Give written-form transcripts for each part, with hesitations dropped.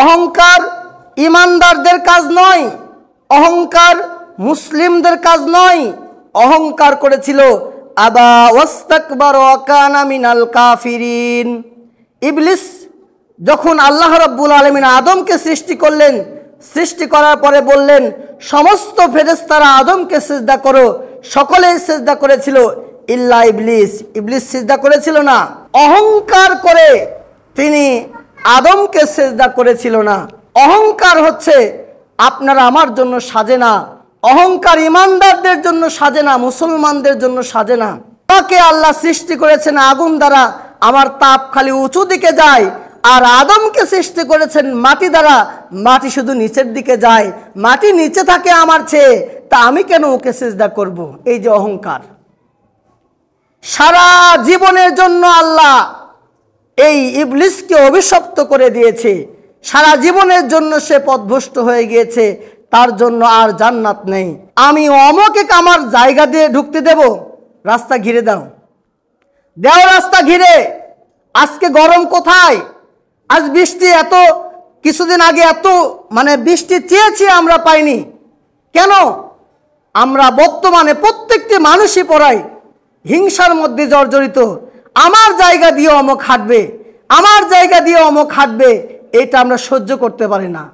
অহংকার ঈমানদারদের কাজ নয়, অহংকার মুসলিমদের কাজ নয়। অহংকার করেছিল আবা ওয়াস্তাকবার ওয়া কানা মিনাল কাফিরিন। ইবলিস যখন আল্লাহ রাব্বুল আলামিন আদমকে সৃষ্টি করলেন, সৃষ্টি করার পরে বললেন সমস্ত ফেরেশতারা আদমকে সিজদা করো, সকলেই সিজদা করেছিল ইল্লা ইবলিস। ইবলিস সিজদা করেছিল না, অহংকার করে তিনি আদমকে সিজদা করেছিল না। অহংকার হচ্ছে আপনারা আমার জন্য সাজে না, অহংকার ঈমানদারদের জন্য সাজে না, মুসলমানদের জন্য সাজে না। তাকে আল্লাহ সৃষ্টি করেছেন আগুন দ্বারা, আমার তাপ খালি উঁচু দিকে যায়, আর আদমকে সৃষ্টি করেছেন মাটি দ্বারা, মাটি শুধু নিচের দিকে যায়, মাটি নিচে থাকে আমার চেয়ে, তা আমি কেন ওকে সিজদা করব? এই যে অহংকার। সারা জীবনের জন্য আল্লাহ এই ইবলিসকে অভিশপ্ত করে দিয়েছে, সারা জীবনের জন্য সে পথভ্রষ্ট হয়ে গিয়েছে, তার জন্য আর জান্নাত নেই। আমি অমকে আমার জায়গা দিয়ে ঢুকতে দেব? রাস্তা ঘিরে দাও, দেও রাস্তা ঘিরে। আজকে গরম কোথায়? আজ বৃষ্টি এত কিছুদিন আগে এত বৃষ্টি চেয়েছি আমরা পাইনি কেন? আমরা বর্তমানে প্রত্যেকটি মানুষই পড়াই হিংসার মধ্যে জর্জরিত। আমার জায়গা দিয়ে অমক হাঁটবে, আমার জায়গা দিয়ে অমক হাঁটবে, এটা আমরা সহ্য করতে পারি না।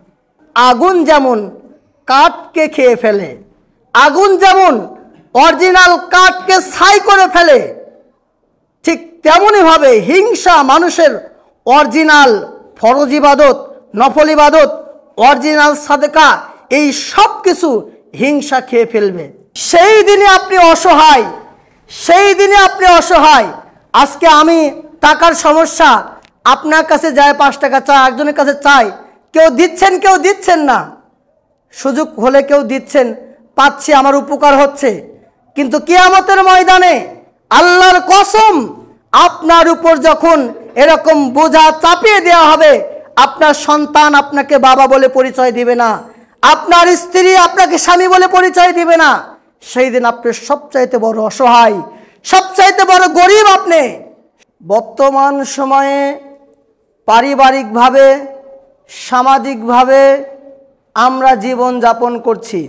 আগুন যেমন কাঠকে খেয়ে ফেলে, আগুন যেমন অরিজিনাল কাঠকে ছাই করে ফেলে, ঠিক তেমনইভাবে হিংসা মানুষের অরিজিনাল ফরজ ইবাদত, নফল ইবাদত, অরিজিনাল সাদেকা, এই সব কিছু হিংসা খেয়ে ফেলবে। সেই দিনে আপনি অসহায়, সেই দিনে আপনি অসহায়। আজকে আমি টাকার সমস্যা, আপনার কাছে যায় 5 টাকা চা, একজনের কাছে চাই, কেউ দিচ্ছেন কেউ দিচ্ছেন না। সুযোগ হলে কেউ দিচ্ছেন, পাচ্ছি, আমার উপকার হচ্ছে। কিন্তু কিয়ামতের ময়দানে আল্লাহর কসম, আপনার উপর যখন এরকম বোঝা চাপিয়ে দেওয়া হবে, আপনার সন্তান আপনাকে বাবা বলে পরিচয় দিবে না, আপনার স্ত্রী আপনাকে স্বামী বলে পরিচয় দিবে না। সেই দিন আপনি সবচাইতে বড় অসহায়, সবচাইতে বড় গরিব আপনি। বর্তমান সময়ে পারিবারিকভাবে, সামাজিকভাবে আমরা জীবন যাপন করছি।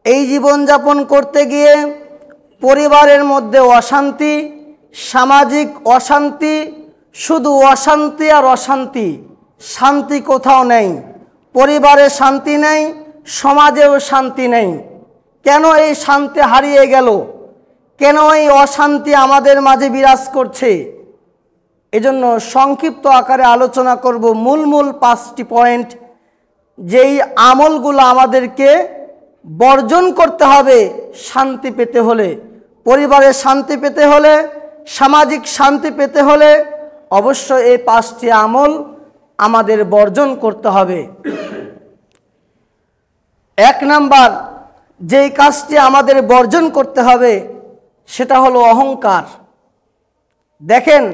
এই জীবন যাপন করতে গিয়ে পরিবারের মধ্যে অশান্তি, সামাজিক অশান্তি, শুধু অশান্তি আর অশান্তি, শান্তি কোথাও নেই। পরিবারে শান্তি নেই, সমাজেও শান্তি নেই। কেন এই শান্তি হারিয়ে গেল? কেন এই অশান্তি আমাদের মাঝে বিরাজ করছে? এজন্য সংক্ষিপ্ত আকারে আলোচনা করব মূল 5টি পয়েন্ট, যেই আমলগুলো আমাদেরকে বর্জন করতে হবে শান্তি পেতে হলে, পরিবারে শান্তি পেতে হলে, সামাজিক শান্তি পেতে হলে অবশ্যই এই 5টি আমল আমাদের বর্জন করতে হবে। 1 নাম্বার যেই কাজটি আমাদের বর্জন করতে হবে সেটা হলো অহংকার। দেখেন,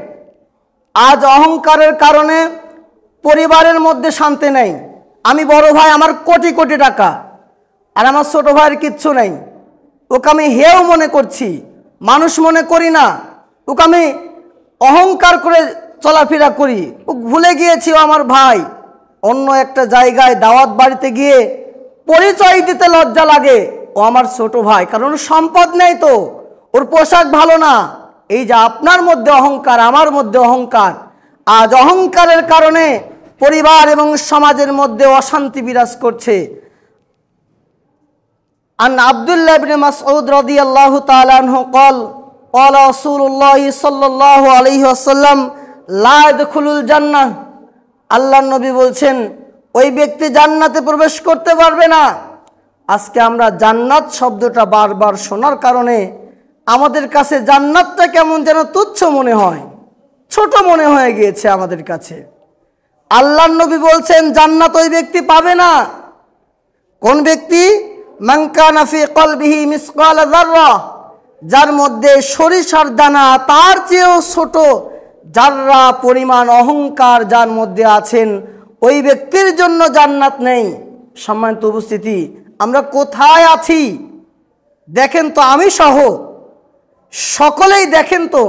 আজ অহংকারের কারণে পরিবারের মধ্যে শান্তি নেই। আমি বড় ভাই, আমার কোটি কোটি টাকা, আর আমার ছোট ভাইয়ের কিচ্ছু নেই, ওকে আমি হেও মনে করছি, মানুষ মনে করি না, ওকে আমি অহংকার করে চলাফেরা করি। ও ভুলে গিয়েছি ও আমার ভাই। অন্য একটা জায়গায় দাওয়াত বাড়িতে গিয়ে পরিচয় দিতে লজ্জা লাগে, ও আমার ছোট ভাই, কারণ সম্পদ নেই তো, ওর পোশাক ভালো না। এই যে আপনার মধ্যে অহংকার, আমার মধ্যে অহংকার, আজ অহংকারের কারণে পরিবার এবং সমাজের মধ্যে অশান্তি বিরাজ করছে। আন আব্দুল্লাহ ইবনে মাসউদ রাদিয়াল্লাহু তাআলা আনহু قال قال رسول الله صلى الله عليه وسلم لا يدخل الجنة। আল্লাহর নবী বলছেন, ওই ব্যক্তি জান্নাতে প্রবেশ করতে পারবে না। আজকে আমরা জান্নাত শব্দটা বারবার শোনার কারণে আমাদের কাছে জান্নাতটা কেমন যেন তুচ্ছ মনে হয়, ছোট মনে হয়ে গিয়েছে আমাদের কাছে। আল্লাহর নবী বলছেন জান্নাত ওই ব্যক্তি পাবে না। কোন ব্যক্তি? মান কানা ফি কলবিহি মিসকাল যাররা, যার মধ্যে সরিষার দানা তার চেয়েও ছোট যাররা পরিমাণ অহংকার যার মধ্যে আছেন, ওই ব্যক্তির জন্য জান্নাত নেই। সম্মানিত উপস্থিতি, আমরা কোথায় আছি দেখেন তো, আমি সহ সকলেই দেখেন তো,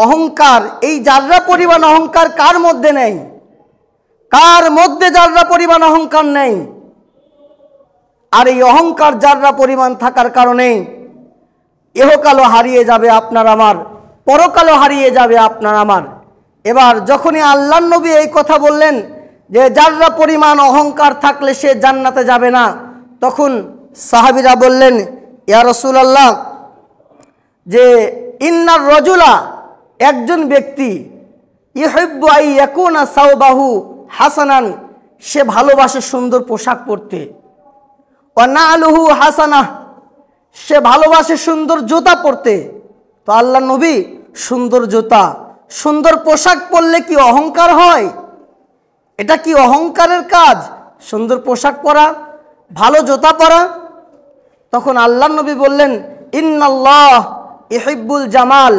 অহংকার, এই যাররা পরিমাণ অহংকার কার মধ্যে নেই? কার মধ্যে যাররা পরিমাণ অহংকার নেই? আর এই অহংকার যাররা পরিমাণ থাকার কারণে ইহকালও হারিয়ে যাবে আপনার আমার, পরকালও হারিয়ে যাবে আপনার আমার। এবার যখনই আল্লাহর নবী এই কথা বললেন যে যাররা পরিমাণ অহংকার থাকলে সে জান্নাতে যাবে না, তখন সাহাবীরা বললেন, ইয়া রাসূলুল্লাহ, যে ইন্নার রাজুলা, একজন ব্যক্তি, ইউহিব্বু আন ইয়াকুনা সাওবাহু হাসানান, সে ভালোবাসে সুন্দর পোশাক পরতে, ওয়া নালুহু হাসানাহ, সে ভালোবাসে সুন্দর জুতা পরতে। তো আল্লাহর নবী, সুন্দর জুতা, সুন্দর পোশাক পরলে কি অহংকার হয়? এটা কি অহংকারের কাজ? সুন্দর পোশাক পরা, ভালো জুতা পরা? তখন আল্লাহর নবী বললেন, ইন্নাল্লাহ ইউহিব্বুল জামাল,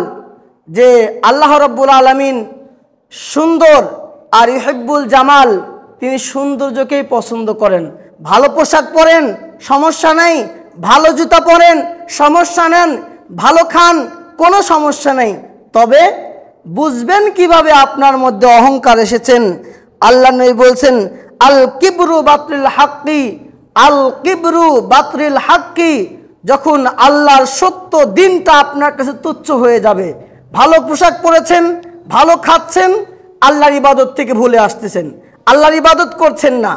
যে আল্লাহ রাব্বুল আলামিন সুন্দর, আর ইউহিব্বুল জামাল, তিনি সৌন্দর্যকেই পছন্দ করেন। ভালো পোশাক পরেন, সমস্যা নেই, ভালো জুতা পরেন, সমস্যা নেন, ভালো খান, কোনো সমস্যা নেই। তবে বুঝবেন কিভাবে আপনার মধ্যে অহংকার এসেছেন? আল্লাহ নবী বলছেন, আল কিবরু বাতরিল হাক্কি, আল কিবরু বাতরিল হাক্কি, যখন আল্লাহর সত্য দিনটা আপনার কাছে তুচ্ছ হয়ে যাবে। ভালো পোশাক পরেছেন, ভালো খাচ্ছেন, আল্লাহর ইবাদত থেকে ভুলে আসতেছেন, আল্লাহর ইবাদত করছেন না,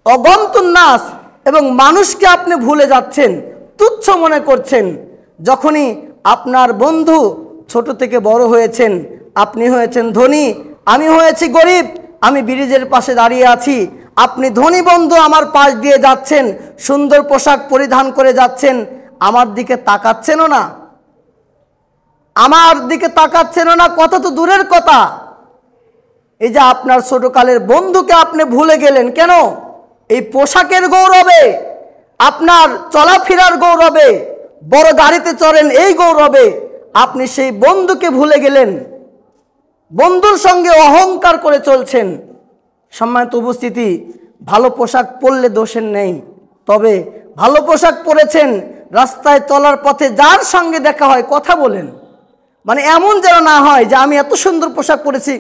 অগন্তুন নাস, এবং মানুষকে আপনি ভুলে যাচ্ছেন, তুচ্ছ মনে করছেন। যখনই আপনার বন্ধু ছোট থেকে বড় হয়েছেন, আপনি হয়েছেন ধনী, আমি হয়েছি গরিব, আমি ব্রিজের পাশে দাঁড়িয়ে আছি, আপনি ধনী বন্ধু আমার পাশ দিয়ে যাচ্ছেন, সুন্দর পোশাক পরিধান করে যাচ্ছেন, আমার দিকে তাকাচ্ছেনও না, আমার দিকে তাকাচ্ছেনও না, কথা তো দূরের কথা। এই যে আপনার ছোটকালের বন্ধুকে আপনি ভুলে গেলেন কেন? এই পোশাকের গৌরবে, আপনার চলাফেরার গৌরবে, বড় গাড়িতে চড়েন এই গৌরবে আপনি সেই বন্ধুকে ভুলে গেলেন, বন্ধুর সঙ্গে অহংকার করে চলছেন। সম্মানিত উপস্থিতি, ভালো পোশাক পরলে দোষের নেই, তবে ভালো পোশাক পরেছেন, রাস্তায় চলার পথে যার সঙ্গে দেখা হয় কথা বলেন, মানে এমন যেন না হয় যে আমি এত সুন্দর পোশাক পরেছি,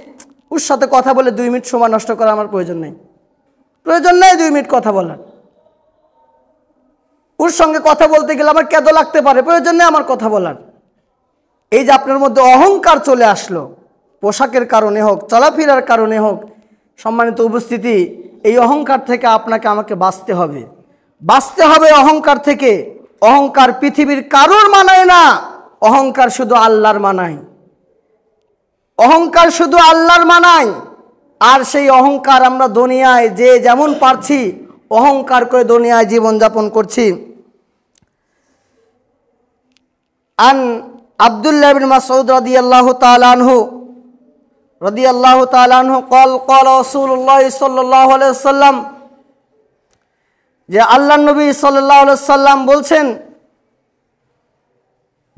ওর সাথে কথা বলে 2 মিনিট সময় নষ্ট করা আমার প্রয়োজন নেই, প্রয়োজন নেই 2 মিনিট কথা বলার। ওর সঙ্গে কথা বলতে গেলে আমার কেঁদো লাগতে পারে, প্রয়োজন নেই আমার কথা বলার। এই যে আপনার মধ্যে অহংকার চলে আসলো, পোশাকের কারণে হোক, চলাফেরার কারণে হোক, সম্মানিত উপস্থিতি, এই অহংকার থেকে আপনাকে আমাকে বাঁচতে হবে, বাঁচতে হবে অহংকার থেকে। অহংকার পৃথিবীর কারোর মানায় না, অহংকার শুধু আল্লাহর মানায়, অহংকার শুধু আল্লাহর মানায়। আর সেই অহংকার আমরা দুনিয়ায় যে যেমন পারছি অহংকার করে দুনিয়ায় জীবনযাপন করছি। আন আব্দুল্লাহ ইবনে মাসউদ রাদিয়াল্লাহু তাআলা আনহু قال قال رسول الله صلى الله عليه وسلم, যে আল্লাহর নবী সাল্লাল্লাহু আলাইহি সাল্লাম বলছেন,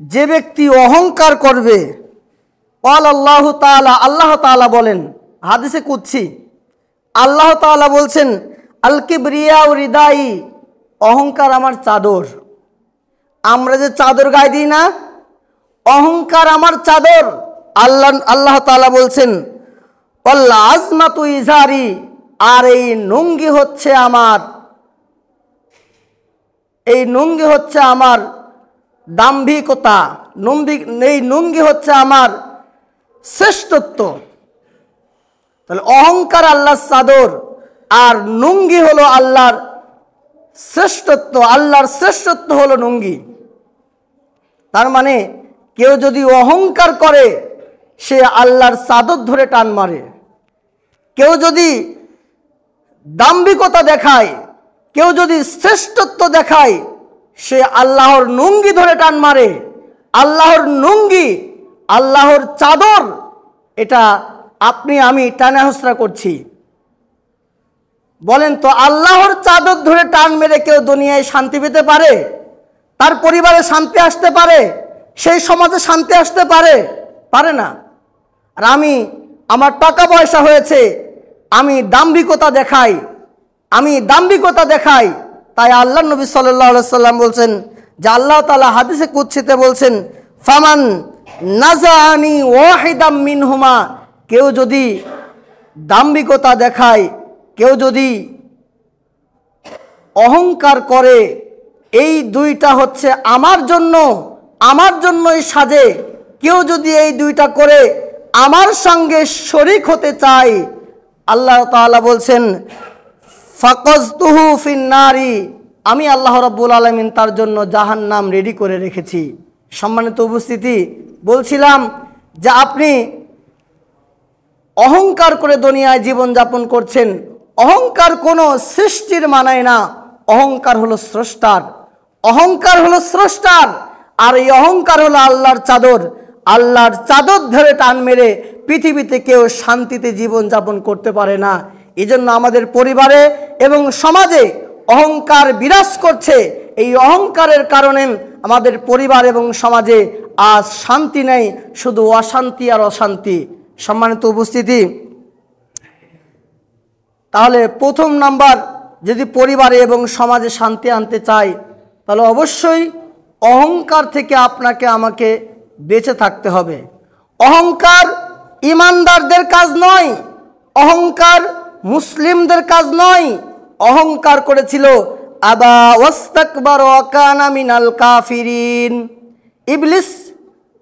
যে ব্যক্তি অহংকার করবে, قال الله تعالى, আল্লাহ তাআলা বলেন, হাদিসে কুদসি আল্লাহ তাআলা বলছেন, আল কিবরিয়া রিদাই, অহংকার আমার চাদর। আমরা যে চাদর গায়ে দিই না, অহংকার আমার চাদর। আল্লাহ তাআলা বলছেন, ওয়াল আজমাতু ইজারি, আর এই নুঙ্গি হচ্ছে আমার, এই নুঙ্গি হচ্ছে আমার দাম্ভিকতা, এই নুঙ্গি হচ্ছে আমার শ্রেষ্ঠত্ব। তাহলে অহংকার আল্লাহর চাদর, আর নুঙ্গি হলো আল্লাহর শ্রেষ্ঠত্ব, আল্লাহর শ্রেষ্ঠত্ব হলো নুঙ্গি। তার মানে কেউ যদি অহংকার করে সে আল্লাহর চাদর ধরে টান মারে, কেউ যদি দাম্ভিকতা দেখায়, কেউ যদি শ্রেষ্ঠত্ব দেখায়, সে আল্লাহর নুঙ্গি ধরে টান মারে। আল্লাহর নুঙ্গি, আল্লাহর চাদর, এটা আপনি আমি টানা হেঁচড়া করছি। বলেন তো, আল্লাহর চাদর ধরে টান মেরে কেউ দুনিয়ায় শান্তি পেতে পারে? তার পরিবারে শান্তি আসতে পারে? সেই সমাজে শান্তি আসতে পারে? পারে না। আর আমি, আমার টাকা পয়সা হয়েছে, আমি দাম্ভিকতা দেখাই, তাই আল্লাহ নবী সাল্লাল্লাহু আলাইহি সাল্লাম বলছেন, যে আল্লাহ তাআলা হাদিসে কুদসিতে বলছেন, ফামান নাজানি ওয়াহিদাম মিনহুমা, কেউ যদি দাম্ভিকতা দেখায়, কেউ যদি অহংকার করে, এই দুইটা হচ্ছে আমার জন্যই সাজে, কেউ যদি এই দুইটা করে আমার সঙ্গে শরীক হতে চায়, আল্লাহ তাআলা বলছেন ফাকাজতুহু ফিন্নারি, আমি আল্লাহ রাব্বুল আলামিন তার জন্য জাহান্নাম রেডি করে রেখেছি। সম্মানিত উপস্থিতি, বলছিলাম যে আপনি অহংকার করে দুনিয়ায় জীবন যাপন করছেন। অহংকার কোনো সৃষ্টির মানায় না, অহংকার হলো স্রষ্টার। অহংকার হলো স্রষ্টার, আর এই অহংকার হলো আল্লাহর চাদর। আল্লাহর চাদর ধরে টান মেরে পৃথিবীতে কেউ শান্তিতে জীবন যাপন করতে পারে না। এজন্য আমাদের পরিবারে এবং সমাজে অহংকার বিরাজ করছে। এই অহংকারের কারণে আমাদের পরিবার এবং সমাজে আজ শান্তি নেই, শুধু অশান্তি আর অশান্তি। সম্মানিত উপস্থিতি, তাহলে প্রথম নাম্বার, যদি পরিবারে এবং সমাজে শান্তি আনতে চাই, তাহলে অবশ্যই অহংকার থেকে আপনাকে আমাকে বেঁচে থাকতে হবে। অহংকার ইমানদারদের কাজ নয়, অহংকার মুসলিমদের কাজ নয়। অহংকার করেছিল আবা ওয়াস্তাকবার ওয়া কানা মিনাল কাফিরিন। ইবলিস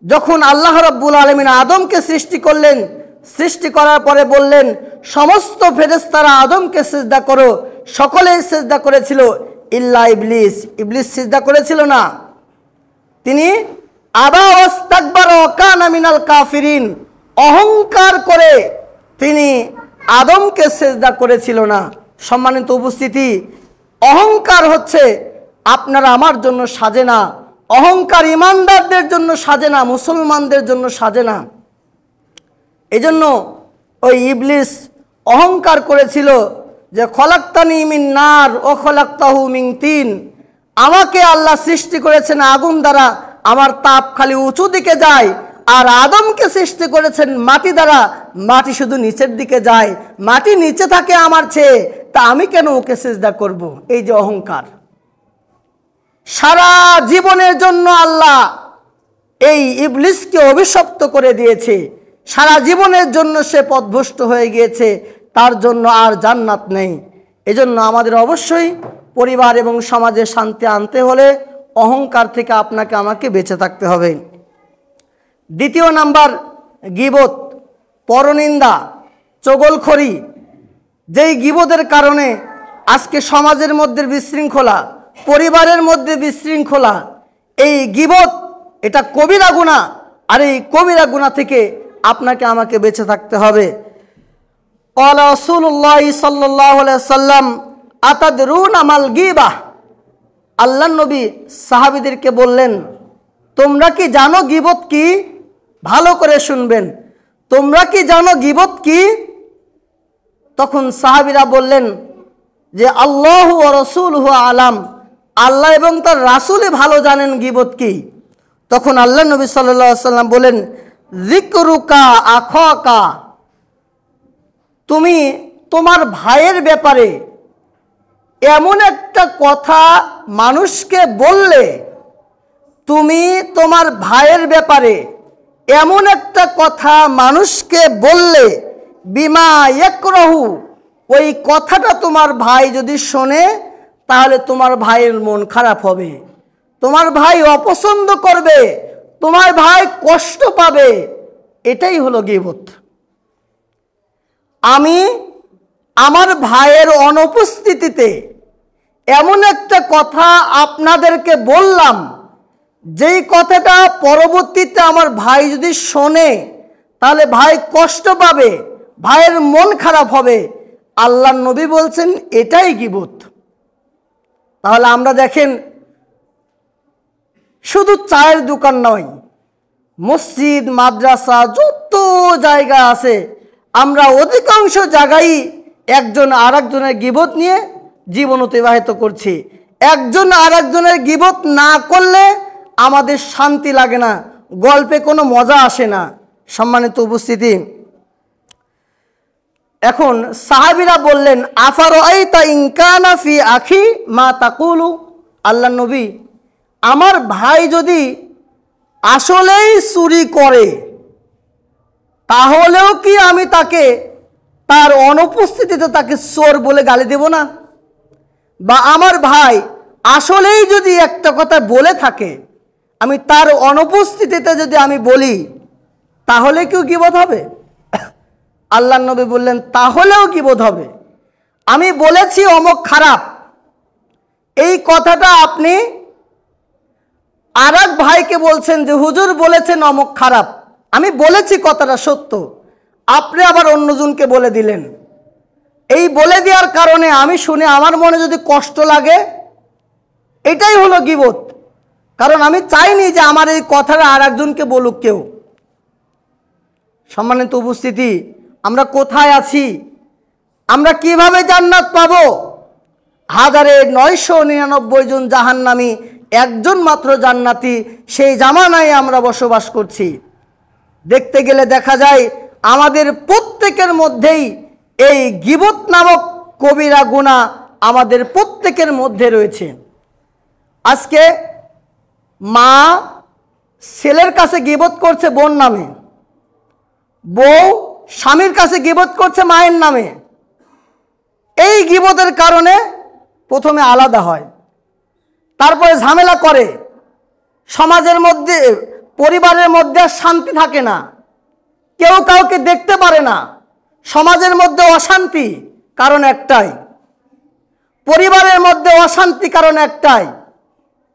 যখন আল্লাহ রাব্বুল আলামিন আদমকে সৃষ্টি করলেন, সৃষ্টি করার পরে বললেন সমস্ত ফেরেশতারা আদমকে সিজদা করো, সকলেই সিজদা করেছিল ইল্লা ইবলিস। ইবলিস সিজদা করেছিল না, তিনি আবা ওয়াস্তাকবার ওয়া কানা মিনাল কাফিরিন, অহংকার করে তিনি আদমকে সিজদা করেছিল না। সম্মানিত উপস্থিতি, অহংকার হচ্ছে আপনারা আমার জন্য সাজে না, অহংকার ইমানদারদের জন্য সাজে না, মুসলমানদের জন্য সাজে না। এজন্য ওই ইবলিস অহংকার করেছিল যে খলাকতানি মিন নার ও খলাকতাহু মিন তিন, আমাকে আল্লাহ সৃষ্টি করেছেন আগুন দ্বারা, আমার তাপ খালি উঁচু দিকে যায়, আর আদমকে সৃষ্টি করেছেন মাটি দ্বারা, মাটি শুধু নিচের দিকে যায়, মাটি নিচে থাকে আমার চেয়ে, তা আমি কেন ওকে সিজদা করব? এই যে অহংকার, সারা জীবনের জন্য আল্লাহ এই ইবলিসকে অভিশপ্ত করে দিয়েছে। সারা জীবনের জন্য সে পথভ্রষ্ট হয়ে গিয়েছে, তার জন্য আর জান্নাত নেই। এজন্য আমাদের অবশ্যই পরিবার এবং সমাজে শান্তি আনতে হলে অহংকার থেকে আপনাকে আমাকে বেঁচে থাকতে হবে। দ্বিতীয় নাম্বার, গীবত, পরনিন্দা, চগলখড়ি। যেই গীবতের কারণে আজকে সমাজের মধ্যে বিশৃঙ্খলা, পরিবারের মধ্যে বিশৃঙ্খলা। এই গীবত এটা কবিরা গুনাহ, আর এই কবিরা গুনাহ থেকে আপনাকে আমাকে বেঁচে থাকতে হবে। ক্বালা রাসূলুল্লাহ সাল্লাল্লাহু আলাইহি ওয়াসাল্লাম আতাদরুনা মাল গীবাহ, আল্লাহর নবী সাহাবীদেরকে বললেন তোমরা কি জানো গীবত কি? ভালো করে শুনবেন, তোমরা কি জানো গীবত কি? তখন সাহাবীরা বললেন যে আল্লাহু ওয়া রাসূলুহু আলাম, আল্লাহ এবং তার রাসূলই ভালো জানেন গীবত কি। তখন আল্লাহ নবী সাল্লাল্লাহু আলাইহি ওয়াসাল্লাম বলেন যিকরুকা আখাকা, তুমি তোমার ভাইয়ের ব্যাপারে এমন একটা কথা মানুষকে বললে, তুমি তোমার ভাইয়ের ব্যাপারে এমন একটা কথা মানুষকে বললে, বিমা ইয়াকরাহু, ওই কথাটা তোমার ভাই যদি শোনে তাহলে তোমার ভাইয়ের মন খারাপ হবে, তোমার ভাই অপছন্দ করবে, তোমার ভাই কষ্ট পাবে। এটাই হলো গীবত। আমি আমার ভাইয়ের অনুপস্থিতিতে এমন একটা কথা আপনাদেরকে বললাম, যেই কথাটা পরবর্তীতে আমার ভাই যদি শোনে তাহলে ভাই কষ্ট পাবে, ভাইয়ের মন খারাপ হবে। আল্লাহর নবী বলছেন এটাই গীবত। তাহলে আমরা দেখেন, শুধু চায়ের দোকান নয়, মসজিদ, মাদ্রাসা, যত জায়গা আছে, আমরা অধিকাংশ জায়গায় একজন আরেকজনের গীবত নিয়ে জীবন অতিবাহিত করছি। একজন আরেকজনের গীবত না করলে আমাদের শান্তি লাগে না, গল্পে কোনো মজা আসে না। সম্মানিত উপস্থিতি, এখন সাহাবীরা বললেন আফারাআইতা ইন কানা ফি আখি মা তাকুলু, আল্লাহর নবী আমার ভাই যদি আসলেই চুরি করে তাহলেও কি আমি তাকে তার অনুপস্থিতিতে তাকে চোর বলে গালি দেব না? বা আমার ভাই আসলেই যদি একটা কথা বলে থাকে, আমি তার অনুপস্থিতিতে যদি আমি বলি, তাহলে কেউ গীবত হবে? আল্লাহর নবী বললেন তাহলেও গীবত হবে। আমি বলেছি অমুক খারাপ, এই কথাটা আপনি আরেক ভাইকে বলছেন যে হুজুর বলেছেন অমুক খারাপ, আমি বলেছি কথাটা সত্য, আপনি আবার অন্যজনকে বলে দিলেন। এই বলে দেওয়ার কারণে আমি শুনে আমার মনে যদি কষ্ট লাগে, এটাই হলো গীবত। কারণ আমি চাইনি যে আমার এই কথাটা আর একজনকে বলুক কেউ। সম্মানিত উপস্থিতি, আমরা কোথায় আছি? আমরা কিভাবে জান্নাত পাবো? 1999 জন জাহান্নামী, একজন মাত্র জান্নাতি, সেই জামানায় আমরা বসবাস করছি। দেখতে গেলে দেখা যায় আমাদের প্রত্যেকের মধ্যেই এই গীবত নামক কবিরা গুনাহ আমাদের প্রত্যেকের মধ্যে রয়েছে। আজকে মা ছেলের কাছে গীবত করছে বোন নামে, বউ স্বামীর কাছে গীবত করছে মায়ের নামে। এই গীবতের কারণে প্রথমে আলাদা হয়, তারপরে ঝামেলা করে, সমাজের মধ্যে পরিবারের মধ্যে শান্তি থাকে না, কেউ কাউকে দেখতে পারে না, সমাজের মধ্যে অশান্তি কারণ একটাই, পরিবারের মধ্যে অশান্তি কারণ একটাই,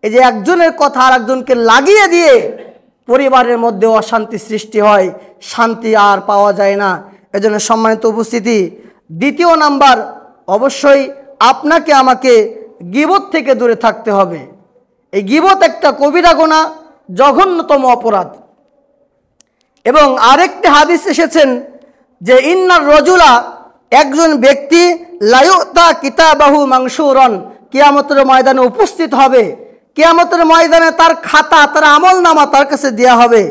এই যে একজনের কথা আর একজনকে লাগিয়ে দিয়ে পরিবারের মধ্যে অশান্তি সৃষ্টি হয়, শান্তি আর পাওয়া যায় না। এজন্য সম্মানিত উপস্থিতি, দ্বিতীয় নাম্বার, অবশ্যই আপনাকে আমাকে গীবত থেকে দূরে থাকতে হবে। এই গীবত একটা কবিরা গুনাহ, জঘন্যতম অপরাধ। এবং আরেকটি হাদিস এসেছেন যে ইন্নার রজুলা, একজন ব্যক্তি লায়ুতা কিতাবাহু মানসুরন, কিয়ামতের ময়দানে উপস্থিত হবে। কিয়ামতের ময়দানে তার খাতা, তার আমল নামা তার কাছে দেওয়া হবে।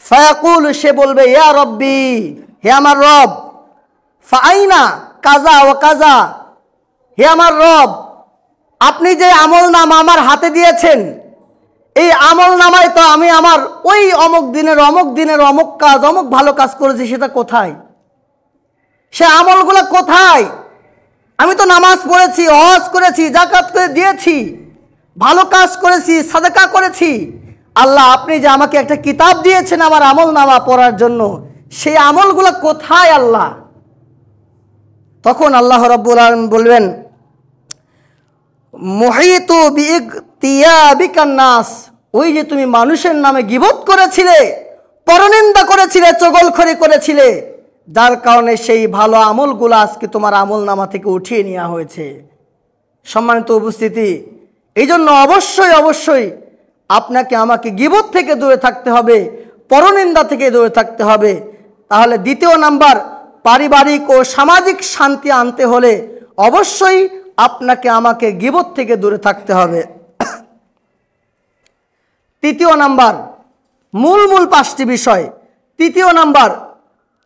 ফায়াকুল, সে বলবে ইয়া রব্বি, হে আমার রব, ফাআইনা কাজা ও কাজা, হে আমার রব, আপনি যে আমল নামা আমার হাতে দিয়েছেন, এই আমল নামায় তো আমি আমার ওই অমুক দিনের অমুক কাজ, অমুক ভালো কাজ করেছি, সেটা কোথায়? সে আমলগুলো কোথায়? আমি তো নামাজ পড়েছি, হজ করেছি, যাকাত করে দিয়েছি, ভালো কাজ করেছি, সাদাকা করেছি। আল্লাহ, আপনি যে আমাকে একটা কিতাব দিয়েছেন আমার আমল নামা পড়ার জন্য, সেই আমলগুলো কোথায় আল্লাহ? তখন আল্লাহ রাব্বুল আলামিন বলবেন মুহিতু বিইগতিয়াবিকান নাস, ওই যে তুমি মানুষের নামে গীবত করেছিলে, পরনিন্দা করেছিলে, চগলখড়ি করেছিলে, যার কারণে সেই ভালো আমলগুলো আজকে তোমার আমল নামা থেকে উঠিয়ে নেওয়া হয়েছে। সম্মানিত উপস্থিতি, এই জন্য অবশ্যই অবশ্যই আপনাকে আমাকে গীবত থেকে দূরে থাকতে হবে, পরনিন্দা থেকে দূরে থাকতে হবে। তাহলে দ্বিতীয় নাম্বার, পারিবারিক ও সামাজিক শান্তি আনতে হলে অবশ্যই আপনাকে আমাকে গীবত থেকে দূরে থাকতে হবে। তৃতীয় নাম্বার, মূল 5টি বিষয়। তৃতীয় নাম্বার,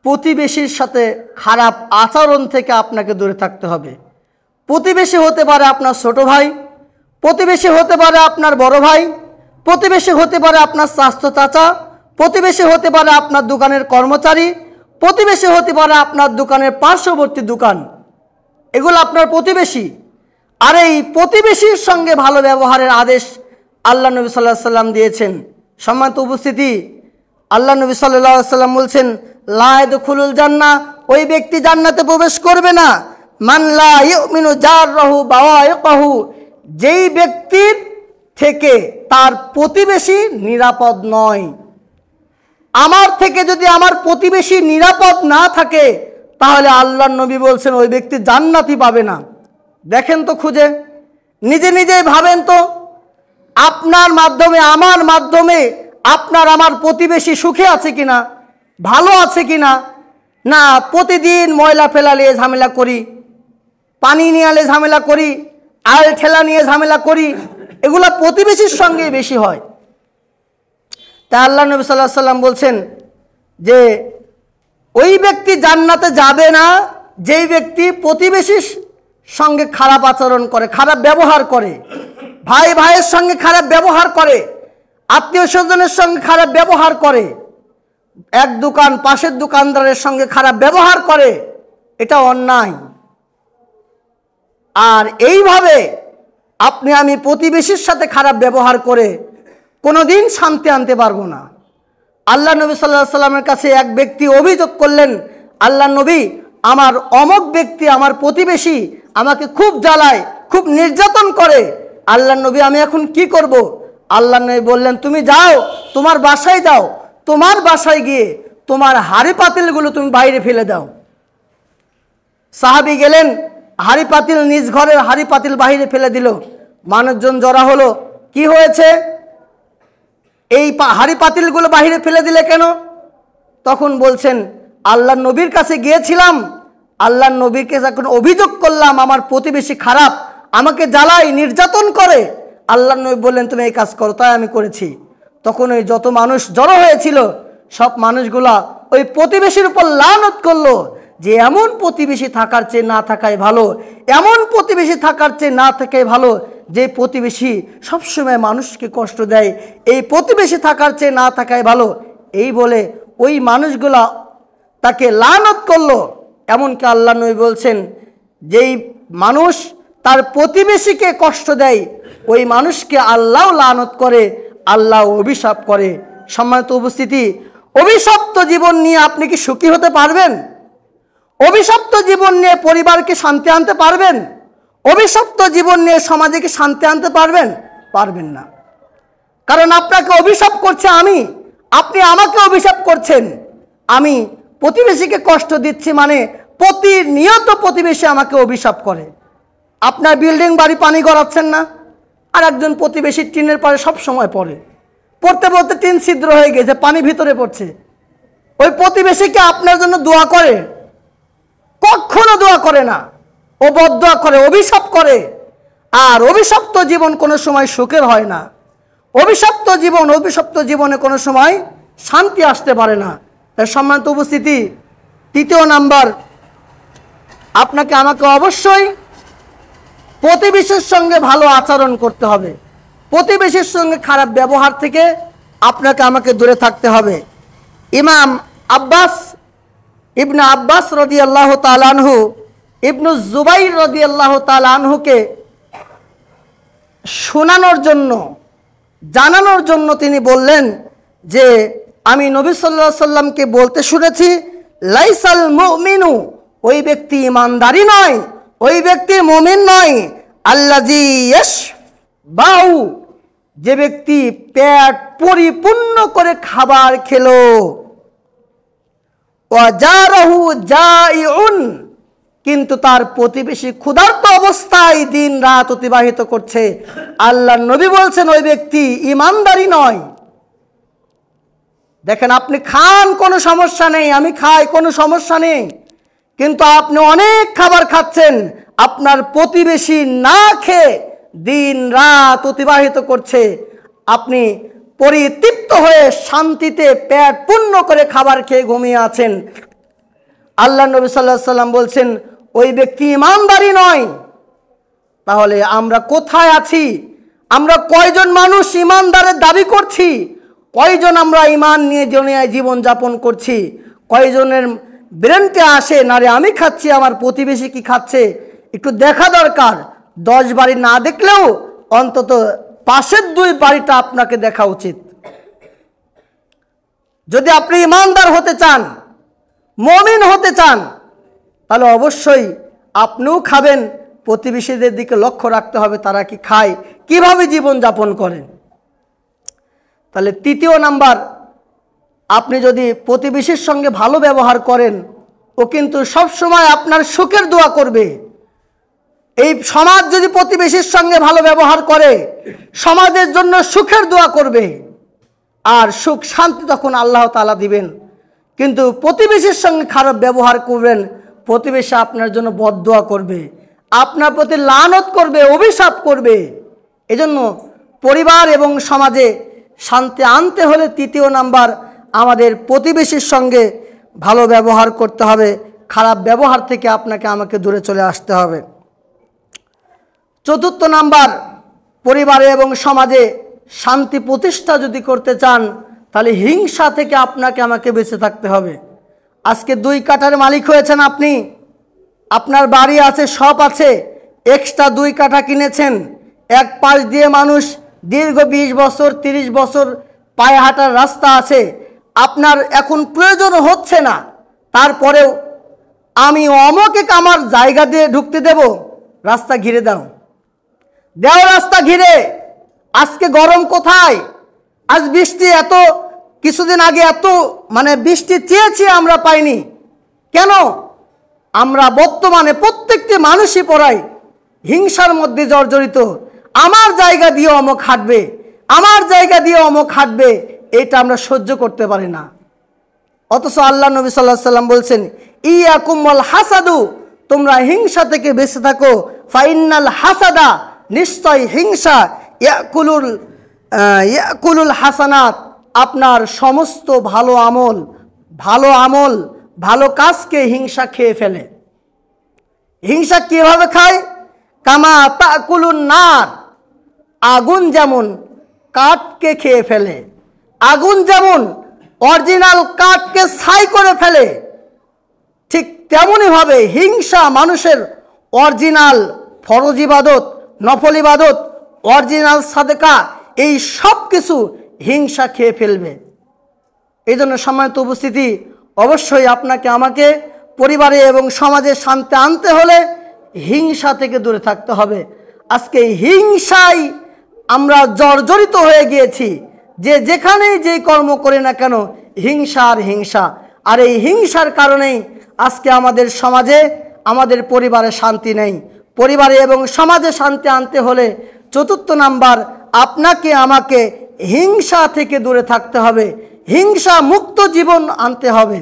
প্রতিবেশীর সাথে খারাপ আচরণ থেকে আপনাকে দূরে থাকতে হবে। প্রতিবেশী হতে পারে আপনার ছোট ভাই, প্রতিবেশী হতে পারে আপনার বড় ভাই, প্রতিবেশী হতে পারে আপনার স্বাস্থ্য চাচা, প্রতিবেশী হতে পারে আপনার দোকানের কর্মচারী, প্রতিবেশী হতে পারে আপনার দোকানের পার্শ্ববর্তী দোকান, এগুলো আপনার প্রতিবেশী। আর এই প্রতিবেশীর সঙ্গে ভালো ব্যবহারের আদেশ আল্লাহ নবী সাল্লাল্লাহু আলাইহি ওয়াসাল্লাম দিয়েছেন। সম্মানিত উপস্থিতি, আল্লাহ নবী সাল্লাল্লাহু আলাইহি ওয়াসাল্লাম বলছেন লা ইয়াদখুলুল জান্নাহ, ওই ব্যক্তি জান্নাতে প্রবেশ করবে না, মান লা ইউমিনু জারহু বাওয়াইকাহু, যেই ব্যক্তির থেকে তার প্রতিবেশী নিরাপদ নয়। আমার থেকে যদি আমার প্রতিবেশী নিরাপদ না থাকে, তাহলে আল্লাহর নবী বলছেন ওই ব্যক্তি জান্নাতই পাবে না। দেখেন তো খুঁজে, নিজে নিজেই ভাবেন তো, আপনার মাধ্যমে, আমার মাধ্যমে আপনার আমার প্রতিবেশী সুখে আছে কিনা, ভালো আছে কিনা? না, প্রতিদিন ময়লা ফেলা নিয়ে ঝামেলা করি, পানি নিয়ে আলে ঝামেলা করি, আল ঠেলা নিয়ে ঝামেলা করি, এগুলা প্রতিবেশীর সঙ্গেই বেশি হয়। তা আল্লাহ নবী সাল্লাল্লাহু আলাইহি ওয়াসাল্লাম বলছেন যে ওই ব্যক্তি জান্নাতে যাবে না যেই ব্যক্তি প্রতিবেশীর সঙ্গে খারাপ আচরণ করে, খারাপ ব্যবহার করে, ভাই ভাইয়ের সঙ্গে খারাপ ব্যবহার করে, আত্মীয় স্বজনের সঙ্গে খারাপ ব্যবহার করে, এক দোকান পাশের দোকানদারের সঙ্গে খারাপ ব্যবহার করে, এটা অন্যায়। আর এইভাবে আপনি আমি প্রতিবেশীর সাথে খারাপ ব্যবহার করে কোনোদিন শান্তি আনতে পারবো না। আল্লাহ নবী সাল্লাল্লাহু আলাইহি সাল্লামের কাছে এক ব্যক্তি অভিযোগ করলেন, আল্লাহ নবী, আমার অমুক ব্যক্তি, আমার প্রতিবেশী আমাকে খুব জ্বালায়, খুব নির্যাতন করে। আল্লাহ নবী, আমি এখন কি করব? আল্লাহ নবী বললেন, তুমি যাও, তোমার বাসায় যাও, তোমার বাসায় গিয়ে তোমার হাঁড়ি পাতিলগুলো তুমি বাইরে ফেলে দাও। সাহাবী গেলেন, হাঁড়ি পাতিল, নিজ ঘরের হাঁড়ি পাতিল বাইরে ফেলে দিল। মানুষজন জড়া হলো, কি হয়েছে? এই হাঁড়ি পাতিলগুলো বাইরে ফেলে দিলে কেন? তখন বলছেন, আল্লাহ নবীর কাছে গিয়েছিলাম, আল্লাহ নবীকে যখন অভিযোগ করলাম আমার প্রতিবেশী খারাপ, আমাকে জ্বালায়, নির্যাতন করে, আল্লাহ নবী বললেন তুমি এই কাজ করো, তাই আমি করেছি। তখন ওই যত মানুষ জড়ো হয়েছিল সব মানুষগুলা ওই প্রতিবেশীর উপর লানত করলো যে এমন প্রতিবেশী থাকার চেয়ে না থাকাই ভালো, এমন প্রতিবেশী থাকার চেয়ে না থাকাই ভালো যে প্রতিবেশী সবসময় মানুষকে কষ্ট দেয়, এই প্রতিবেশী থাকার চেয়ে না থাকাই ভালো। এই বলে ওই মানুষগুলা তাকে লানত করলো। এমনকি আল্লাহ নবী বলছেন, যেই মানুষ তার প্রতিবেশীকে কষ্ট দেয় ওই মানুষকে আল্লাহ লানত করে, আল্লাহ অভিশাপ করে। সম্মানিত উপস্থিতি, অভিশপ্ত জীবন নিয়ে আপনি কি সুখী হতে পারবেন? অভিশপ্ত জীবন নিয়ে পরিবারকে শান্তি আনতে পারবেন? অভিশপ্ত জীবন নিয়ে সমাজে কি শান্তি আনতে পারবেন? পারবেন না। কারণ আপনাকে অভিশাপ করছে আমি, আপনি আমাকে অভিশাপ করছেন। আমি প্রতিবেশীকে কষ্ট দিচ্ছি মানে প্রতিনিয়ত প্রতিবেশী আমাকে অভিশাপ করে। আপনার বিল্ডিং বাড়ি পানি গড়াচ্ছেন না, আর একজন প্রতিবেশীর টিনের পাড়ে সব সময় পড়ে, পড়তে পড়তে টিন ছিদ্র হয়ে গেছে, পানি ভিতরে পড়ছে। ওই প্রতিবেশীকে আপনার জন্য দোয়া করে? কখনো দোয়া করে না, ও বদদোয়া করে, অভিশাপ করে। আর অভিশপ্ত জীবন কোনো সময় সুখের হয় না। অভিশপ্ত জীবনে কোনো সময় শান্তি আসতে পারে না। তাই সম্মানিত উপস্থিতি, তৃতীয় নাম্বার, আপনাকে আমাকে অবশ্যই প্রতিবেশীর সঙ্গে ভালো আচরণ করতে হবে। প্রতিবেশীর সঙ্গে খারাপ ব্যবহার থেকে আপনাকে আমাকে দূরে থাকতে হবে। ইমাম ইবনে আব্বাস রাদিয়াল্লাহু তাআলা আনহু ইবনু জুবাইর রাদিয়াল্লাহু তাআলা আনহুকে শোনানোর জন্য, জানানোর জন্য তিনি বললেন যে আমি নবী সাল্লাল্লাহু আলাইহি সাল্লামকে বলতে শুনেছি, লাইসাল মুমিনু, ওই ব্যক্তি ঈমানদারী নয়, ওই ব্যক্তি মুমিন নয়, আল্লাযী ইয়াশবাউ, যে ব্যক্তি পেট পরিপূর্ণ করে খাবার খেলো, ওয়া জারাহু জাইউন, কিন্তু তার প্রতিবেশী ক্ষুধার্ত অবস্থায় দিন রাত অতিবাহিত করছে। আল্লাহর নবী বলছেন ওই ব্যক্তি ঈমানদারী নয়। দেখেন, আপনি খান কোনো সমস্যা নেই, আমি খাই কোনো সমস্যা নেই, কিন্তু আপনি অনেক খাবার খাচ্ছেন, আপনার প্রতিবেশী না খেয়ে দিন রাত অতিবাহিত করছে, আপনি পরিতৃপ্ত হয়ে শান্তিতে পেট পূর্ণ করে খাবার খেয়ে ঘুমিয়ে আছেন। আল্লাহ নবী সাল্লাল্লাহু আলাইহি সাল্লাম বলছেন ওই ব্যক্তি ঈমানদারী নয়। তাহলে আমরা কোথায় আছি? আমরা কয়জন মানুষ ঈমানদারের দাবি করছি? কয়জন আমরা ঈমান নিয়ে দুনিয়ায় জীবন যাপন করছি? কয়জনের ব্রেনতে আসে না রে আমি খাচ্ছি, আমার প্রতিবেশী কি খাচ্ছে একটু দেখা দরকার। 10 বাড়ি না দেখলেও অন্তত পাশের 2 বাড়িটা আপনাকে দেখা উচিত। যদি আপনি ঈমানদার হতে চান, মুমিন হতে চান, তাহলে অবশ্যই আপনিও খাবেন, প্রতিবেশীদের দিকে লক্ষ্য রাখতে হবে তারা কি খায়, কিভাবে জীবন যাপন করেন। তাহলে তৃতীয় নাম্বার, আপনি যদি প্রতিবেশীর সঙ্গে ভালো ব্যবহার করেন, ও কিন্তু সব সময় আপনার সুখের দোয়া করবে। এই সমাজ যদি প্রতিবেশীর সঙ্গে ভালো ব্যবহার করে, সমাজের জন্য সুখের দোয়া করবে, আর সুখ শান্তি তখন আল্লাহ তাআলা দিবেন। কিন্তু প্রতিবেশীর সঙ্গে খারাপ ব্যবহার করবেন, প্রতিবেশী আপনার জন্য বদদোয়া করবে, আপনার প্রতি লানত করবে, অভিশাপ করবে। এজন্য পরিবার এবং সমাজে শান্তি আনতে হলে তৃতীয় নাম্বার, আমাদের প্রতিবেশীর সঙ্গে ভালো ব্যবহার করতে হবে, খারাপ ব্যবহার থেকে আপনাকে আমাকে দূরে চলে আসতে হবে। চতুর্থ নাম্বার, পরিবারে এবং সমাজে শান্তি প্রতিষ্ঠা যদি করতে চান, তাহলে হিংসা থেকে আপনাকে আমাকে বেঁচে থাকতে হবে। আজকে 2 কাঠার মালিক হয়েছেন আপনি, আপনার বাড়ি আছে, শপ আছে, এক্সট্রা 2 কাঠা কিনেছেন, এক পাশ দিয়ে মানুষ দীর্ঘ 20 বছর 30 বছর পায়ে হাঁটার রাস্তা আছে, আপনার এখন প্রয়োজন হচ্ছে না, তারপরেও আমি অমকে আমার জায়গা দিয়ে ঢুকতে দেব, রাস্তা ঘিরে দাও, দেও রাস্তা ঘিরে। আজকে গরম কোথায়? আজ বৃষ্টি এত কিছুদিন আগে এত বৃষ্টি চেয়েছি আমরা পাইনি কেন? আমরা বর্তমানে প্রত্যেকটি মানুষই পড়াই হিংসার মধ্যে জর্জরিত। আমার জায়গা দিয়ে অমক হাঁটবে, আমার জায়গা দিয়ে অমক হাঁটবে, এটা আমরা সহ্য করতে পারি না। অথচ আল্লাহ নবী সাল্লাল্লাহু আলাইহি সাল্লাম বলছেন, ইয়াকুম ওয়াল হাসাদু, তোমরা হিংসা থেকে বেঁচে থাকো। ফাইন্নাল হাসাদা, নিশ্চয় হিংসা, ইয়াকুলুল হাসানাত, আপনার সমস্ত ভালো আমল ভালো কাজকে হিংসা খেয়ে ফেলে। হিংসা কিভাবে খায়? কামা তাকুলুন নার, আগুন যেমন কাঠকে খেয়ে ফেলে, আগুন যেমন অরিজিনাল কাঠকে ছাই করে ফেলে, ঠিক তেমনইভাবে হিংসা মানুষের অরিজিনাল ফরজ ইবাদত, নফল ইবাদত, অরিজিনাল সাদকা, এই সব কিছু হিংসা খেয়ে ফেলবে। এই জন্য সম্মানিত উপস্থিতি, অবশ্যই আপনাকে আমাকে পরিবারে এবং সমাজে শান্তি আনতে হলে হিংসা থেকে দূরে থাকতে হবে। আজকে হিংসায় আমরা জর্জরিত হয়ে গিয়েছি, যে যেখানেই যেই কর্ম করি না কেন হিংসা আর হিংসা। আর এই হিংসার কারণেই আজকে আমাদের সমাজে, আমাদের পরিবারে শান্তি নেই। পরিবারে এবং সমাজে শান্তি আনতে হলে 4 নাম্বার, আপনাকে আমাকে হিংসা থেকে দূরে থাকতে হবে, হিংসা মুক্ত জীবন আনতে হবে।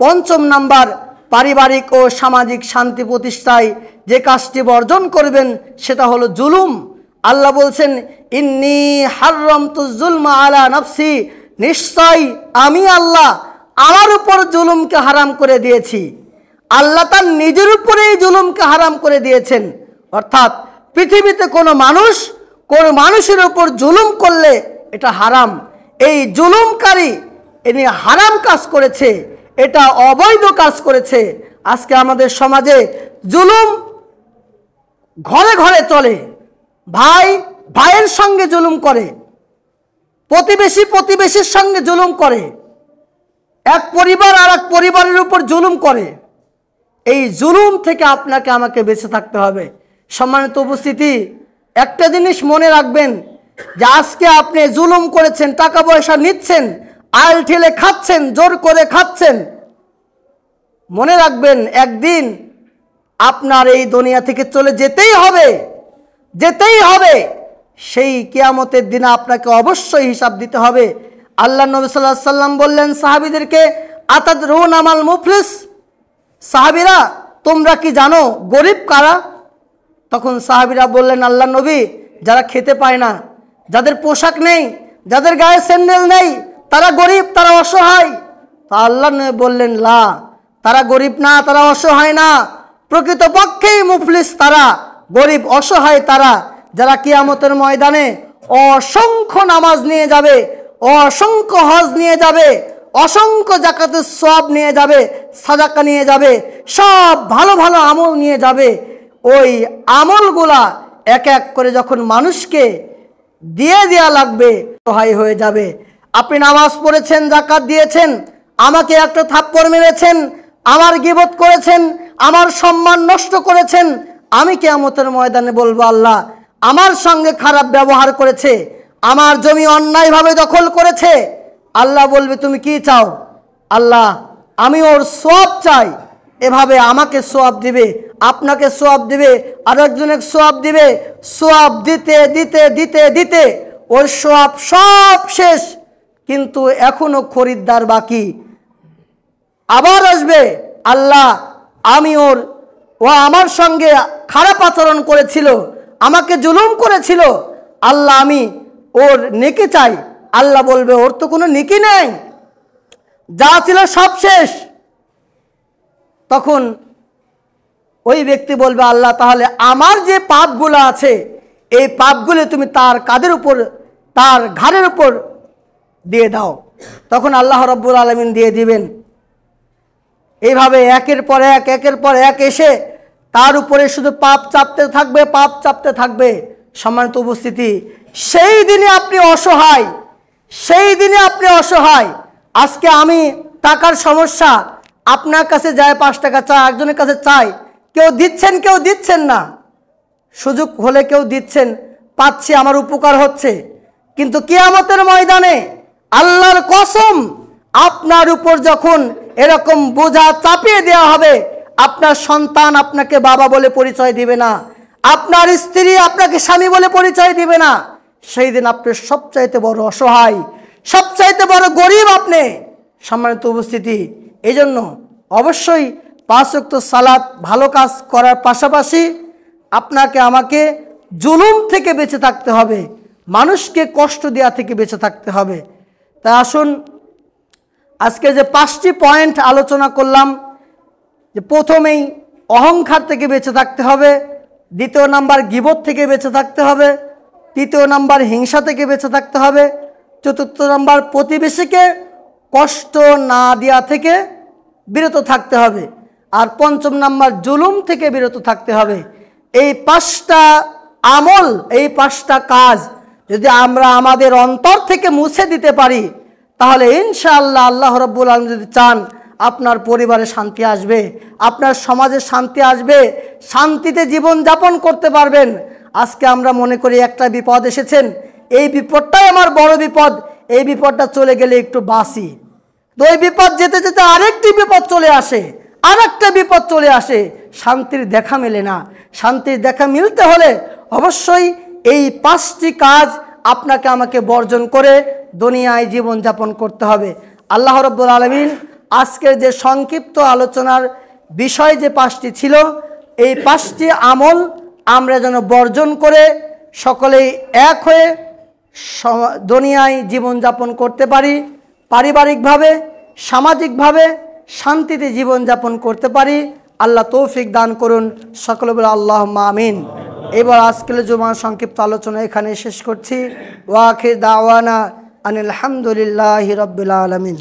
5 নাম্বার, পারিবারিক ও সামাজিক শান্তি প্রতিষ্ঠায় যে কাজটি বর্জন করবেন সেটা হলো জুলুম। আল্লাহ বলছেন, ইন্নী হাররামতু যুলমা আলা নাফসি, নিশ্চয় আমি আল্লাহ আমার উপর জুলুমকে হারাম করে দিয়েছি। আল্লাহ তার নিজের উপরেই জুলুমকে হারাম করে দিয়েছেন। অর্থাৎ পৃথিবীতে কোনো মানুষের উপর জুলুম করলে এটা হারাম। এই জুলুমকারী ইনি হারাম কাজ করেছে, এটা অবৈধ কাজ করেছে। আজকে আমাদের সমাজে জুলুম ঘরে ঘরে চলে। ভাই ভাইয়ের সঙ্গে জুলুম করে, প্রতিবেশী প্রতিবেশীর সঙ্গে জুলুম করে, এক পরিবার আর এক পরিবারের উপর জুলুম করে। এই জুলুম থেকে আপনাকে আমাকে বেঁচে থাকতে হবে। সম্মানিত উপস্থিতি, একটা জিনিস মনে রাখবেন, যে আজকে আপনি জুলুম করেছেন, টাকা পয়সা নিচ্ছেন, আইল ঠেলে খাচ্ছেন, জোর করে খাচ্ছেন, মনে রাখবেন একদিন আপনার এই দুনিয়া থেকে চলে যেতেই হবে। সেই কিয়ামতের দিনে আপনাকে অবশ্যই হিসাব দিতে হবে। আল্লাহ নবী সাল্লাল্লাহু আলাইহি সাল্লাম বললেন সাহাবীদেরকে, আতাদরুন আমাল মুফলিস, সাহাবীরা তোমরা কি জানো গরিব কারা? তখন সাহাবীরা বললেন, আল্লাহ নবী, যারা খেতে পায় না, যাদের পোশাক নেই, যাদের গায়ে স্যান্ডেল নেই, তারা গরিব, তারা অসহায়। তা আল্লাহ নবী বললেন, লা, তারা গরিব না, তারা অসহায় না, প্রকৃতপক্ষেই মুফলিস তারা, গরিব অসহায় তারা, যারা কিয়ামতের ময়দানে অসংখ্য নামাজ নিয়ে যাবে, অসংখ্য হজ নিয়ে যাবে, অসংখ্য যাকাতের সওয়াব নিয়ে যাবে, সাদাকা নিয়ে যাবে, সব ভালো ভালো আমল নিয়ে যাবে। ওই আমলগুলা এক এক করে যখন মানুষকে দিয়ে দেওয়া লাগবে, সহায় হয়ে যাবে। আপনি নামাজ পড়েছেন, যাকাত দিয়েছেন, আমাকে একটা থাপ্পড় মেরেছেন, আমার গীবত করেছেন, আমার সম্মান নষ্ট করেছেন, আমি কিয়ামতের ময়দানে বলবো, আল্লাহ আমার সঙ্গে খারাপ ব্যবহার করেছে, আমার জমি অন্যায়ভাবে দখল করেছে। আল্লাহ বলবে, তুমি কি চাও? আল্লাহ, আমি ওর সওয়াব চাই। এভাবে আমাকে সওয়াব দিবে, আপনাকে সওয়াব দিবে, আরেকজনের সওয়াব দিবে। সওয়াব দিতে দিতে দিতে দিতে ওর সওয়াব সব শেষ, কিন্তু এখনো খরিদ্দার বাকি। আবার আসবে, আল্লাহ আমি ও আমার সঙ্গে খারাপ আচরণ করেছিল, আমাকে জুলুম করেছিল, আল্লাহ আমি ওর নেকি চাই। আল্লাহ বলবে, ওর তো কোনো নেকি নেই, যা ছিল সব শেষ। তখন ওই ব্যক্তি বলবে, আল্লাহ তাহলে আমার যে পাপগুলো আছে, এই পাপগুলো তুমি তার কাঁধের উপর, তার ঘাড়ের উপর দিয়ে দাও। তখন আল্লাহ রাব্বুল আলামিন দিয়ে দিবেন। এইভাবে একের পর এক এসে তার উপরে শুধু পাপ চাপতে থাকবে, পাপ চাপতে থাকবে। সম্মানিত উপস্থিতি, সেই দিনে আপনি অসহায়, সেই দিনে আপনি অসহায়। আজকে আমি টাকার সমস্যা, আপনার কাছে যায় 5 টাকা চাই, একজনের কাছে চাই, কেউ দিচ্ছেন কেউ দিচ্ছেন না। সুযোগ হলে কেউ দিচ্ছেন, পাচ্ছি, আমার উপকার হচ্ছে। কিন্তু কিয়ামতের ময়দানে আল্লাহর কসম, আপনার উপর যখন এরকম বোঝা চাপিয়ে দেওয়া হবে, আপনার সন্তান আপনাকে বাবা বলে পরিচয় দিবে না, আপনার স্ত্রী আপনাকে স্বামী বলে পরিচয় দিবে না। সেই দিন আপনি সবচাইতে বড় অসহায়, সবচাইতে বড় গরিব আপনি। সম্মানিত উপস্থিতি, এই জন্য অবশ্যই 5 ওয়াক্ত সালাত ভালো কাজ করার পাশাপাশি আপনাকে আমাকে জুলুম থেকে বেঁচে থাকতে হবে, মানুষকে কষ্ট দেওয়া থেকে বেঁচে থাকতে হবে। তাই আসুন আজকে যে 5টি পয়েন্ট আলোচনা করলাম, যে প্রথমেই অহংকার থেকে বেঁচে থাকতে হবে, দ্বিতীয় নাম্বার গীবত থেকে বেঁচে থাকতে হবে, তৃতীয় নাম্বার হিংসা থেকে বেঁচে থাকতে হবে, চতুর্থ নাম্বার প্রতিবেশীকে কষ্ট না দেওয়া থেকে বিরত থাকতে হবে, আর পঞ্চম নাম্বার জুলুম থেকে বিরত থাকতে হবে। এই 5টা আমল, এই 5টা কাজ যদি আমরা আমাদের অন্তর থেকে মুছে দিতে পারি, তাহলে ইনশাআল্লাহ আল্লাহ রাব্বুল আলামিন যদি চান, আপনার পরিবারে শান্তি আসবে, আপনার সমাজে শান্তি আসবে, শান্তিতে জীবন যাপন করতে পারবেন। আজকে আমরা মনে করি একটা বিপদ এসেছেন, এই বিপদটাই আমার বড় বিপদ, এই বিপদটা চলে গেলে একটু বাঁচি। তো এই বিপদ যেতে যেতে আরেকটি বিপদ চলে আসে, আরেকটা বিপদ চলে আসে, শান্তির দেখা মেলে না। শান্তির দেখা মিলতে হলে অবশ্যই এই 5টি কাজ আপনাকে আমাকে বর্জন করে দুনিয়ায় জীবন যাপন করতে হবে। আল্লাহ রাব্বুল আলামিন আজকের যে সংক্ষিপ্ত আলোচনার বিষয় যে 5টি ছিল, এই 5টি আমল আমরা যেন বর্জন করে সকলেই এক হয়ে দুনিয়ায় জীবন যাপন করতে পারি, পারিবারিকভাবে সামাজিকভাবে শান্তিতে জীবন যাপন করতে পারি। আল্লাহ তৌফিক দান করুন, সকলে বলে আল্লাহুম্মা আমিন। এবার আজকের জুমার সংক্ষিপ্ত আলোচনা এখানে শেষ করছি। ওয়া আখির দাওয়ানা আনিল হামদুলিল্লাহি রাব্বিল আলামিন।